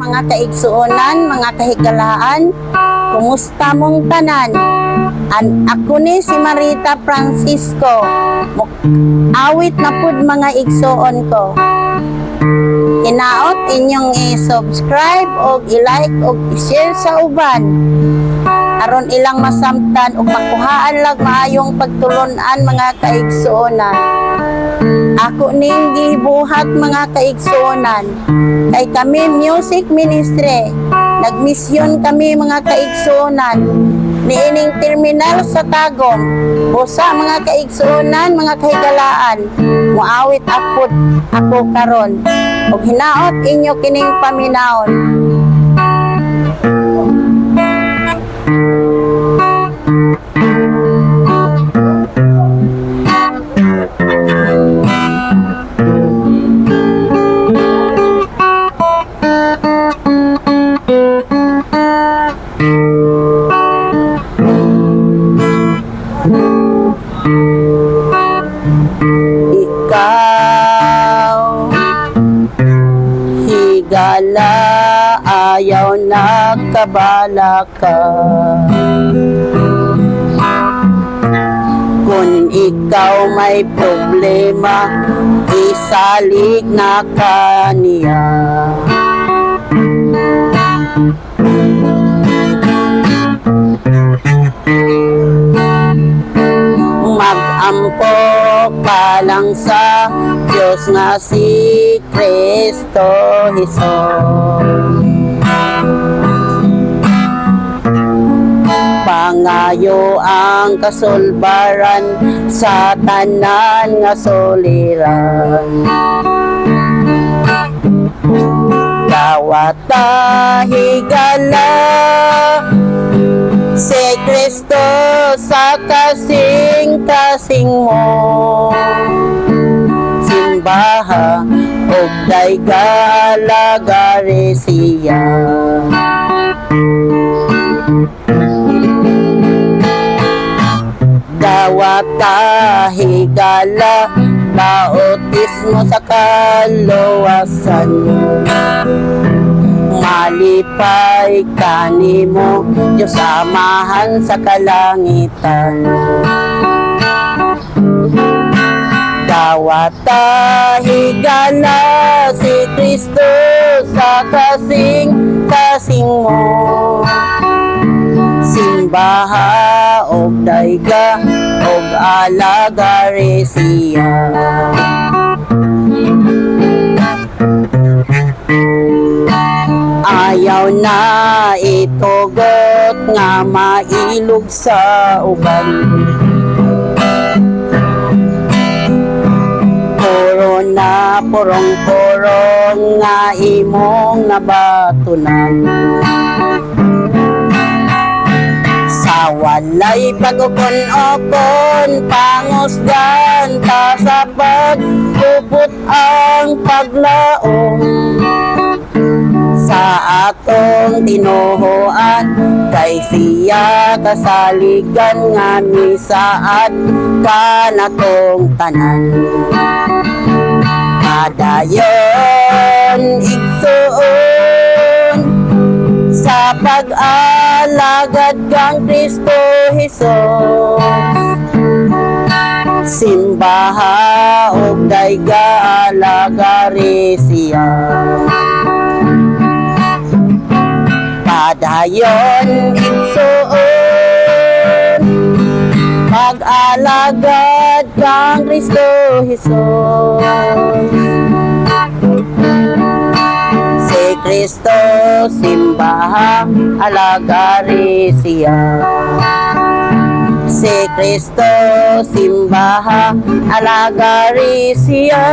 mga kaigsuonan, mga kahigalaan. Kumusta mong tanan? Ako ni si Marita Francisco. Awit na pud mga igsuon ko. Hinaot inyong i-subscribe o i-like o i-share sa uban. Aron ilang masamtan o makuhaan lag maayong pagtulunan mga kaigsuonan. Ako ning gibuhat mga kaigsuonan. Kay kami music ministry. Nagmisyon kami mga kaigsuonan. Niining terminal sa Tagum. Busa mga kaigsuonan, mga kahigalaan. Muawit ako karon. Og hinaot inyo kining paminaon. Ikaw, higala, ayaw nakabala ka. Kung ikaw may problema, isalig na kaniya. Mag-ampo ka lang sa Diyos nga si Kristo Jesus. Pangayo ang kasulbaran sa tanan nga soliran. Dawata higala si Kristo sa kasing-kasing mo. Simbaha og daygalagari siya. Dawata higala, bautismo sa kaluwasan. Malipay kanimo, Diyos amahan sa kalangitan. Dawata higala si Kristo sa kasing-kasing mo. Simbaha og dayga og alagari siya. Ayaw na itugot nga mailog sa uban. Puro na purong-purong nga imong nabatunan. Sa walay pagukon-okon, pangusgan ta sa pagpuput ang paglaong. Sa atong tinuhuan, kay siya kasaligan nga misaad ka natong tanan. Padayon igsuon sa pag-alagad kang Kristo Jesus. Simbaha og dayga alagari siya. Padayon igsuon pag-alagad kang Kristo Jesus. Si Kristo simbaha alagari siya. Si Kristo simbaha alagari siya.